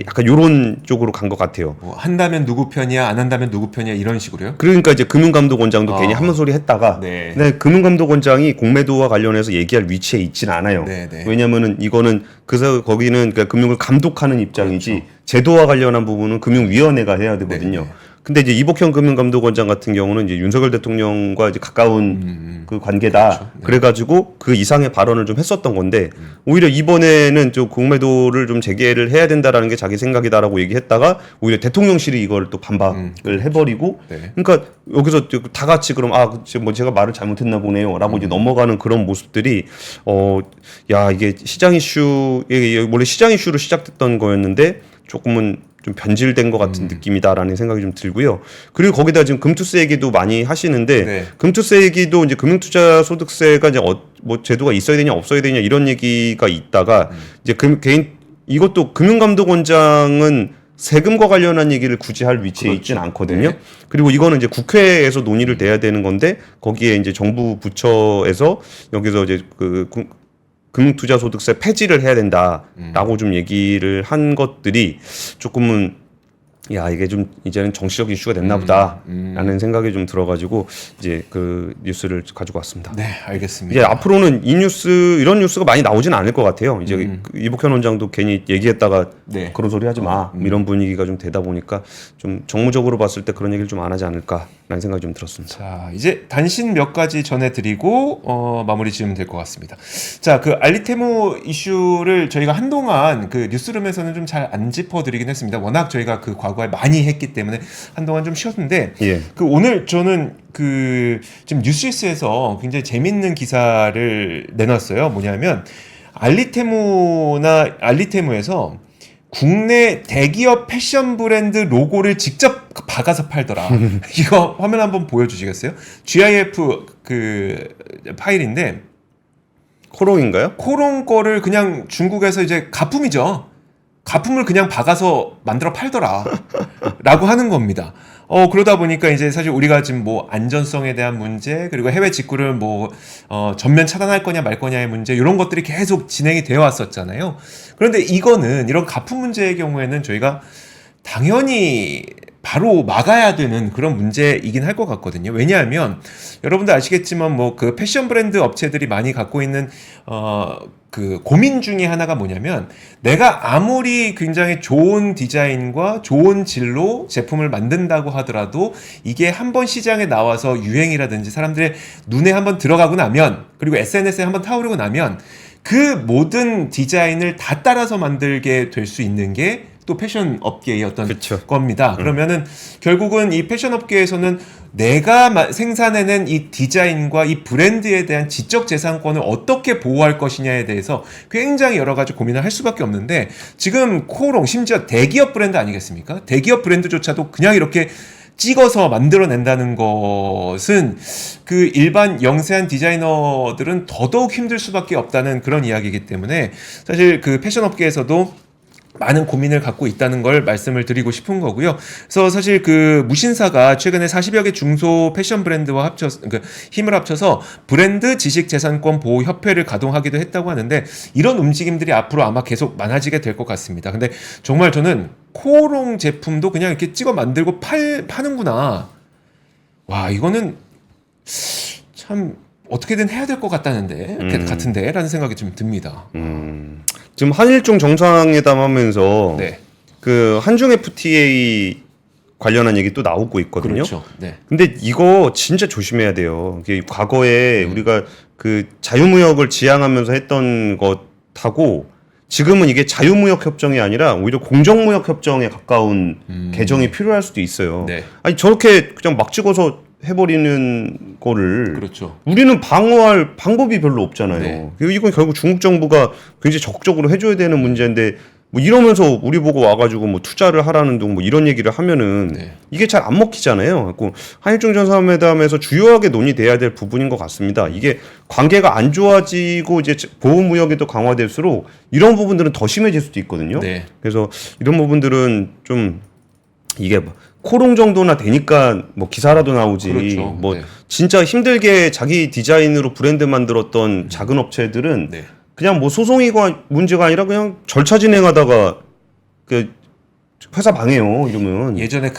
[SPEAKER 2] 약간 요런 쪽으로 간 것 같아요.
[SPEAKER 1] 뭐 한다면 누구 편이야, 안 한다면 누구 편이야, 이런 식으로요?
[SPEAKER 2] 그러니까 이제 금융감독원장도 괜히 한번 소리 했다가,
[SPEAKER 1] 네.
[SPEAKER 2] 근데 금융감독원장이 공매도와 관련해서 얘기할 위치에 있지는 않아요.
[SPEAKER 1] 네, 네.
[SPEAKER 2] 왜냐면은 이거는 그래서 거기는 그러니까 금융을 감독하는 입장이지,
[SPEAKER 1] 그렇죠.
[SPEAKER 2] 제도와 관련한 부분은 금융위원회가 해야 되거든요.
[SPEAKER 1] 네, 네.
[SPEAKER 2] 근데 이제 이복형 금융감독원장 같은 경우는 이제 윤석열 대통령과 이제 가까운 그 관계다.
[SPEAKER 1] 그렇죠. 네.
[SPEAKER 2] 그래가지고 그 이상의 발언을 좀 했었던 건데, 오히려 이번에는 좀 공매도를 좀 재개를 해야 된다라는 게 자기 생각이다라고 얘기했다가 오히려 대통령실이 이걸 또 반박을 해버리고,
[SPEAKER 1] 네.
[SPEAKER 2] 그러니까 여기서 다 같이 그럼 뭐 제가 말을 잘못했나 보네요라고 이제 넘어가는 그런 모습들이 이게 시장 이슈, 이게 원래 시장 이슈로 시작됐던 거였는데 조금은 좀 변질된 것 같은 느낌이다라는 생각이 좀 들고요. 그리고 거기다 지금 금투세 얘기도 많이 하시는데,
[SPEAKER 1] 네.
[SPEAKER 2] 금투세 얘기도 이제 금융투자소득세가 이제 뭐 제도가 있어야 되냐 없어야 되냐 이런 얘기가 있다가 이제 이것도 금융감독원장은 세금과 관련한 얘기를 굳이 할 위치에
[SPEAKER 1] 그렇죠.
[SPEAKER 2] 있진 않거든요.
[SPEAKER 1] 네.
[SPEAKER 2] 그리고 이거는 이제 국회에서 논의를 돼야 되는 건데, 거기에 이제 정부 부처에서 여기서 이제 금융투자소득세 폐지를 해야 된다라고 좀 얘기를 한 것들이 조금은 이게 좀 이제는 정치적 이슈가 됐나 보다라는 생각이 좀 들어가지고 이제 그 뉴스를 가지고 왔습니다.
[SPEAKER 1] 네, 알겠습니다.
[SPEAKER 2] 이제 앞으로는 이런 뉴스가 많이 나오진 않을 것 같아요. 이제 이복현 원장도 괜히 얘기했다가
[SPEAKER 1] 네.
[SPEAKER 2] 그런 소리 하지 마, 이런 분위기가 좀 되다 보니까 좀 정무적으로 봤을 때 그런 얘기를 좀 안 하지 않을까라는 생각이 좀 들었습니다.
[SPEAKER 1] 자, 이제 단신 몇 가지 전해드리고 마무리 지으면 될 것 같습니다. 자, 그 알리테무 이슈를 저희가 한동안 그 뉴스룸에서는 좀 잘 안 짚어드리긴 했습니다. 워낙 저희가 그 과거에 많이 했기 때문에 한동안 좀 쉬었는데,
[SPEAKER 2] 예.
[SPEAKER 1] 그 오늘 저는 그 지금 뉴스에서 굉장히 재밌는 기사를 내놨어요. 뭐냐면 알리테무에서 국내 대기업 패션 브랜드 로고를 직접 박아서 팔더라. 이거 화면 한번 보여주시겠어요? GIF 그 파일인데,
[SPEAKER 2] 코롱인가요?
[SPEAKER 1] 코롱 거를 그냥 중국에서 이제 가품이죠. 가품을 그냥 박아서 만들어 팔더라. 라고 하는 겁니다. 그러다 보니까 이제 사실 우리가 지금 뭐 안전성에 대한 문제, 그리고 해외 직구를 전면 차단할 거냐 말 거냐의 문제, 이런 것들이 계속 진행이 되어 왔었잖아요. 그런데 이런 가품 문제의 경우에는 저희가 당연히 바로 막아야 되는 그런 문제이긴 할 것 같거든요. 왜냐하면 여러분들 아시겠지만 뭐 그 패션 브랜드 업체들이 많이 갖고 있는 그 고민 중에 하나가 뭐냐면, 내가 아무리 굉장히 좋은 디자인과 좋은 질로 제품을 만든다고 하더라도 이게 한번 시장에 나와서 유행이라든지 사람들의 눈에 한번 들어가고 나면, 그리고 SNS에 한번 타오르고 나면 그 모든 디자인을 다 따라서 만들게 될 수 있는 게 또 패션 업계의 어떤 겁니다. 그러면은 결국은 이 패션 업계에서는 내가 생산해낸 이 디자인과 이 브랜드에 대한 지적 재산권을 어떻게 보호할 것이냐에 대해서 굉장히 여러 가지 고민을 할 수밖에 없는데, 지금 코롱, 심지어 대기업 브랜드 아니겠습니까? 대기업 브랜드조차도 그냥 이렇게 찍어서 만들어낸다는 것은 그 일반 영세한 디자이너들은 더더욱 힘들 수밖에 없다는 그런 이야기이기 때문에, 사실 그 패션 업계에서도 많은 고민을 갖고 있다는 걸 말씀을 드리고 싶은 거고요. 그래서 사실 그 무신사가 최근에 40여 개 중소 패션 브랜드와 힘을 합쳐서 브랜드 지식재산권 보호 협회를 가동하기도 했다고 하는데, 이런 움직임들이 앞으로 아마 계속 많아지게 될 것 같습니다. 근데 정말 저는 코오롱 제품도 그냥 이렇게 찍어 만들고 파는구나. 와, 이거는 참 어떻게든 해야 될 것 같은데 라는 생각이 좀 듭니다.
[SPEAKER 2] 지금 한일중 정상회담 하면서
[SPEAKER 1] 네.
[SPEAKER 2] 그 한중 FTA 관련한 얘기 또 나오고 있거든요.
[SPEAKER 1] 그렇죠. 네.
[SPEAKER 2] 근데 이거 진짜 조심해야 돼요. 이게 과거에 우리가 그 자유무역을 지향하면서 했던 것하고 지금은 이게 자유무역 협정이 아니라 오히려 공정무역 협정에 가까운 개정이 필요할 수도 있어요.
[SPEAKER 1] 네.
[SPEAKER 2] 아니 저렇게 그냥 막 찍어서 해버리는 거를
[SPEAKER 1] 그렇죠.
[SPEAKER 2] 우리는 방어할 방법이 별로 없잖아요.
[SPEAKER 1] 네.
[SPEAKER 2] 이건 결국 중국 정부가 굉장히 적극적으로 해줘야 되는 문제인데, 뭐 이러면서 우리 보고 와가지고 뭐 투자를 하라는 둥 뭐 이런 얘기를 하면은
[SPEAKER 1] 네.
[SPEAKER 2] 이게 잘 안 먹히잖아요. 그래서 한일중 정상회담에서 주요하게 논의돼야 될 부분인 것 같습니다. 이게 관계가 안 좋아지고 이제 보호무역이 또 강화될수록 이런 부분들은 더 심해질 수도 있거든요.
[SPEAKER 1] 네.
[SPEAKER 2] 그래서 이런 부분들은 좀 이게 코롱 정도나 되니까 뭐 기사라도 나오지.
[SPEAKER 1] 그렇죠.
[SPEAKER 2] 뭐
[SPEAKER 1] 네.
[SPEAKER 2] 진짜 힘들게 자기 디자인으로 브랜드 만들었던 작은 업체들은
[SPEAKER 1] 네.
[SPEAKER 2] 그냥 뭐 소송이 문제가 아니라 그냥 절차 진행하다가 그 회사 망해요. 이러면.
[SPEAKER 1] 예전에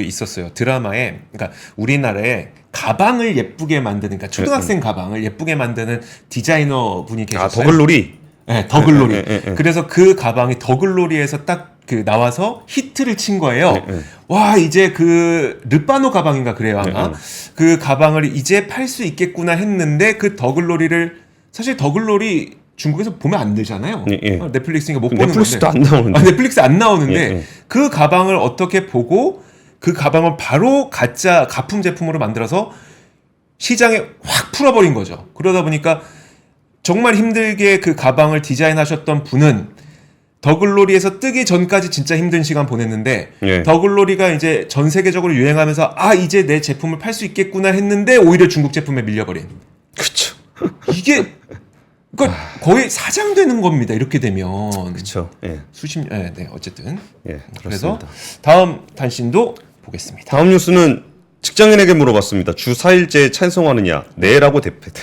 [SPEAKER 1] 있었어요. 드라마에, 그러니까 우리나라에 가방을 예쁘게 만드는, 그러니까 초등학생 가방을 예쁘게 만드는 디자이너 분이 계셨어요.
[SPEAKER 2] 더글로리.
[SPEAKER 1] 네, 더글로리. 그래서 그 가방이 더글로리에서 딱 나와서 히트를 친 거예요. 와, 이제 그 르바노 가방인가 그래요 아마. 그 가방을 이제 팔 수 있겠구나 했는데, 그 더글로리를, 사실 더글로리 중국에서 보면 안 되잖아요. 넷플릭스니까 못 보는
[SPEAKER 2] 넷플릭스도
[SPEAKER 1] 건데.
[SPEAKER 2] 안 나오는데.
[SPEAKER 1] 넷플릭스 안 나오는데 그 가방을 어떻게 보고 그 가방을 바로 가짜 가품 제품으로 만들어서 시장에 확 풀어버린 거죠. 그러다 보니까 정말 힘들게 그 가방을 디자인하셨던 분은 더글로리에서 뜨기 전까지 진짜 힘든 시간 보냈는데, 더글로리가 이제 전 세계적으로 유행하면서 이제 내 제품을 팔 수 있겠구나 했는데 오히려 중국 제품에 밀려버린.
[SPEAKER 2] 그렇죠.
[SPEAKER 1] 이게 그러니까 거의 사장되는 겁니다. 이렇게 되면.
[SPEAKER 2] 그렇죠. 예.
[SPEAKER 1] 네, 어쨌든.
[SPEAKER 2] 예.
[SPEAKER 1] 그래서 다음 단신도 보겠습니다.
[SPEAKER 2] 다음 뉴스는 직장인에게 물어봤습니다. 주 4일제 찬성하느냐? 네라고 대답했다.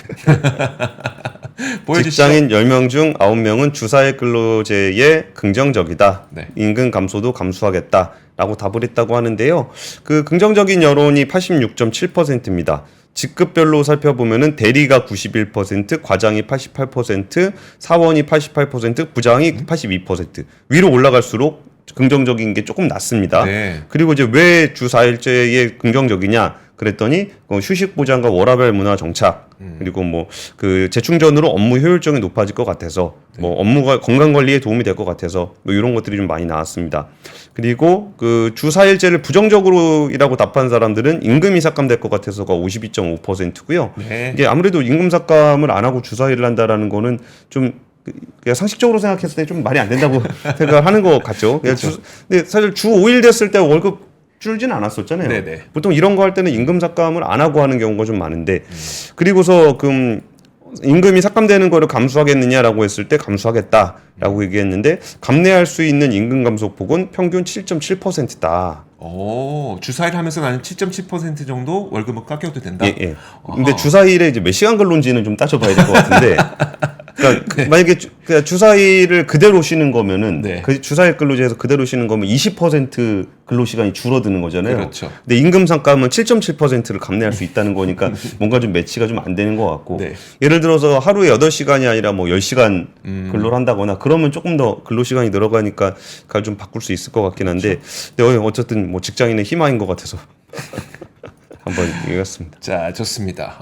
[SPEAKER 2] 직장인 10명 중 9명은 주 4일 근로제에 긍정적이다.
[SPEAKER 1] 네.
[SPEAKER 2] 임금 감소도 감수하겠다. 라고 답을 했다고 하는데요. 그 긍정적인 여론이 86.7%입니다. 직급별로 살펴보면은 대리가 91%, 과장이 88%, 사원이 88%, 부장이 82%. 위로 올라갈수록 긍정적인 게 조금 낮습니다.
[SPEAKER 1] 네.
[SPEAKER 2] 그리고 이제 왜 주 4일제에 긍정적이냐? 그랬더니 휴식 보장과 워라밸 문화 정착, 그리고 뭐 그 재충전으로 업무 효율성이 높아질 것 같아서, 뭐 업무가 건강 관리에 도움이 될 것 같아서 뭐 이런 것들이 좀 많이 나왔습니다. 그리고 그 주 4일제를 부정적으로이라고 답한 사람들은 임금이 삭감될 것 같아서가 52.5%고요.
[SPEAKER 1] 네.
[SPEAKER 2] 이게 아무래도 임금 삭감을 안 하고 주 4일을 한다라는 거는 좀 그냥 상식적으로 생각했을 때 좀 말이 안 된다고 생각하는 것 같죠.
[SPEAKER 1] 그렇죠.
[SPEAKER 2] 근데 사실 주 5일 됐을 때 월급 줄지는 않았었잖아요.
[SPEAKER 1] 네네.
[SPEAKER 2] 보통 이런 거 할 때는 임금 삭감을 안 하고 하는 경우가 좀 많은데, 그리고서 임금이 삭감되는 거를 감수하겠느냐라고 했을 때 감수하겠다라고 얘기했는데, 감내할 수 있는 임금 감소 폭은 평균 7.7%다.
[SPEAKER 1] 주사일 하면서 나는 7.7% 정도 월급을 깎여도 된다.
[SPEAKER 2] 예, 예. 근데 주사일에 이제 몇 시간 근로인지는 좀 따져봐야 될 것 같은데. 그러니까
[SPEAKER 1] 네.
[SPEAKER 2] 만약에 주사일을 그대로 쉬는 거면은
[SPEAKER 1] 네.
[SPEAKER 2] 그 주사일 근로제에서 그대로 쉬는 거면 20% 근로 시간이 줄어드는 거잖아요.
[SPEAKER 1] 그렇죠.
[SPEAKER 2] 근데 임금 상감은 7.7%를 감내할 수 있다는 거니까 뭔가 좀 매치가 좀 안 되는 것 같고.
[SPEAKER 1] 네.
[SPEAKER 2] 예를 들어서 하루에 8시간이 아니라 뭐 10시간 근로를 한다거나 그러면 조금 더 근로 시간이 늘어가니까 그걸 좀 바꿀 수 있을 것 같긴 한데. 근데 어쨌든 뭐 직장인의 희망인 것 같아서 한번 얘기했습니다.
[SPEAKER 1] 자, 좋습니다.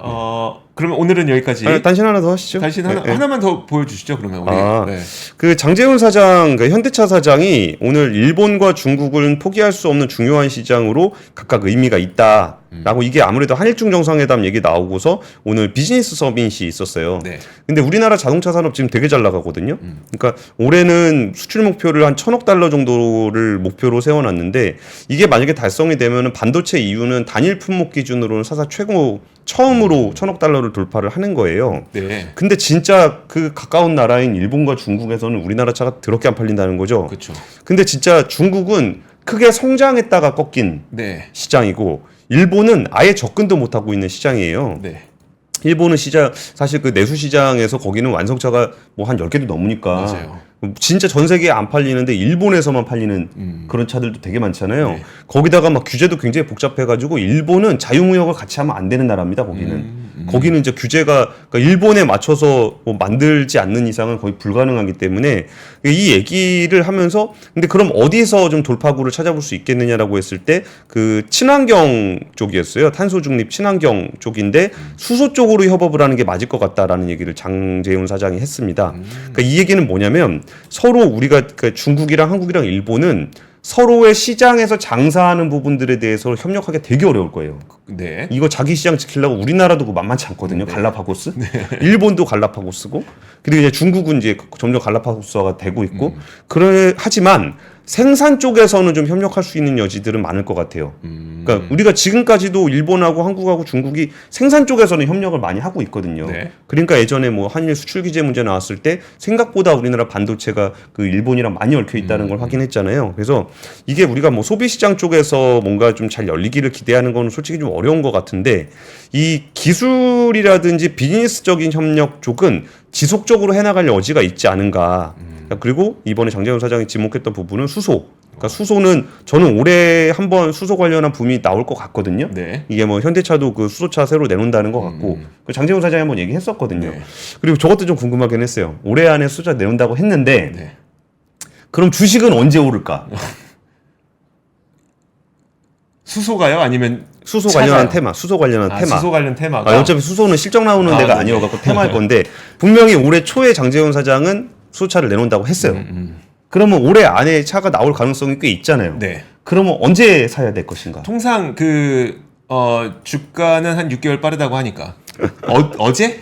[SPEAKER 1] 그러면 오늘은 여기까지.
[SPEAKER 2] 단신 하나 더 하시죠.
[SPEAKER 1] 단신
[SPEAKER 2] 네, 네.
[SPEAKER 1] 하나만 더 보여주시죠. 그러면 우리. 네.
[SPEAKER 2] 그 장제훈 사장, 그 현대차 사장이 오늘 일본과 중국은 포기할 수 없는 중요한 시장으로 각각 의미가 있다라고 이게 아무래도 한일중 정상회담 얘기 나오고서 오늘 비즈니스 서밋이 있었어요.
[SPEAKER 1] 네.
[SPEAKER 2] 근데 우리나라 자동차 산업 지금 되게 잘 나가거든요. 그러니까 올해는 수출 목표를 한 1,000억 달러 정도를 목표로 세워놨는데 이게 만약에 달성이 되면은 반도체 이유는 단일 품목 기준으로는 사상 최고 처음으로 1,000억 달러를 돌파를 하는 거예요.
[SPEAKER 1] 네.
[SPEAKER 2] 근데 진짜 그 가까운 나라인 일본과 중국에서는 우리나라 차가 더럽게 안 팔린다는 거죠.
[SPEAKER 1] 그렇죠.
[SPEAKER 2] 근데 진짜 중국은 크게 성장했다가 꺾인
[SPEAKER 1] 네.
[SPEAKER 2] 시장이고 일본은 아예 접근도 못 하고 있는 시장이에요.
[SPEAKER 1] 네.
[SPEAKER 2] 일본은 사실 그 내수 시장에서 거기는 완성차가 뭐 한 10개도 넘으니까
[SPEAKER 1] 맞아요.
[SPEAKER 2] 진짜 전 세계에 안 팔리는데 일본에서만 팔리는 그런 차들도 되게 많잖아요.
[SPEAKER 1] 네.
[SPEAKER 2] 거기다가 막 규제도 굉장히 복잡해가지고 일본은 자유무역을 같이 하면 안 되는 나라입니다. 거기는 거기는 이제 규제가 그러니까 일본에 맞춰서 뭐 만들지 않는 이상은 거의 불가능하기 때문에 이 얘기를 하면서 근데 그럼 어디서 좀 돌파구를 찾아볼 수 있겠느냐라고 했을 때 그 친환경 쪽이었어요. 탄소 중립 친환경 쪽인데 수소 쪽으로 협업을 하는 게 맞을 것 같다라는 얘기를 장제훈 사장이 했습니다. 그러니까 이 얘기는 뭐냐면 서로 우리가 그러니까 중국이랑 한국이랑 일본은 서로의 시장에서 장사하는 부분들에 대해서 협력하기 되게 어려울 거예요.
[SPEAKER 1] 네.
[SPEAKER 2] 이거 자기 시장 지키려고 우리나라도 그거 만만치 않거든요. 갈라파고스. 일본도 갈라파고스고. 그리고 이제 중국은 이제 점점 갈라파고스화가 되고 있고. 하지만 생산 쪽에서는 좀 협력할 수 있는 여지들은 많을 것 같아요. 그러니까 우리가 지금까지도 일본하고 한국하고 중국이 생산 쪽에서는 협력을 많이 하고 있거든요.
[SPEAKER 1] 네.
[SPEAKER 2] 그러니까 예전에 뭐 한일 수출 규제 문제 나왔을 때 생각보다 우리나라 반도체가 그 일본이랑 많이 얽혀 있다는 걸 확인했잖아요. 그래서 이게 우리가 뭐 소비 시장 쪽에서 뭔가 좀 잘 열리기를 기대하는 건 솔직히 좀 어려운 것 같은데 이 기술이라든지 비즈니스적인 협력 쪽은 지속적으로 해나갈 여지가 있지 않은가. 그리고 이번에 장제훈 사장이 지목했던 부분은 수소. 그러니까 수소는 저는 올해 한번 수소 관련한 붐이 나올 것 같거든요.
[SPEAKER 1] 네.
[SPEAKER 2] 이게 뭐 현대차도 그 수소차 새로 내놓는다는 것 같고 그 장제훈 사장이 한번 얘기했었거든요.
[SPEAKER 1] 네.
[SPEAKER 2] 그리고 저것도 좀 궁금하긴 했어요. 올해 안에 수소차 내놓는다고 했는데
[SPEAKER 1] 네.
[SPEAKER 2] 그럼 주식은 언제 오를까?
[SPEAKER 1] 수소가요? 아니면
[SPEAKER 2] 수소
[SPEAKER 1] 차가요?
[SPEAKER 2] 관련한 테마, 수소 관련한 테마.
[SPEAKER 1] 수소 관련 테마가.
[SPEAKER 2] 어차피 수소는 실적 나오는 데가
[SPEAKER 1] 네네.
[SPEAKER 2] 아니어갖고 테마일 건데 분명히 올해 초에 장제훈 사장은 수소차를 내놓는다고 했어요. 그러면 올해 안에 차가 나올 가능성이 꽤 있잖아요.
[SPEAKER 1] 네.
[SPEAKER 2] 그러면 언제 사야 될 것인가?
[SPEAKER 1] 통상 주가는 한 6개월 빠르다고 하니까. 어제?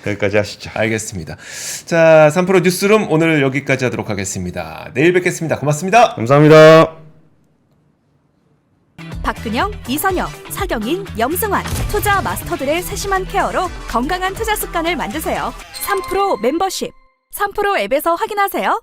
[SPEAKER 2] 여기까지 하시죠.
[SPEAKER 1] 알겠습니다. 자, 3프로 뉴스룸 오늘 여기까지 하도록 하겠습니다. 내일 뵙겠습니다. 고맙습니다.
[SPEAKER 2] 감사합니다.
[SPEAKER 3] 박근영, 이선영, 사경인, 염승환 투자 마스터들의 세심한 케어로 건강한 투자 습관을 만드세요. 3프로 멤버십 3프로 앱에서 확인하세요.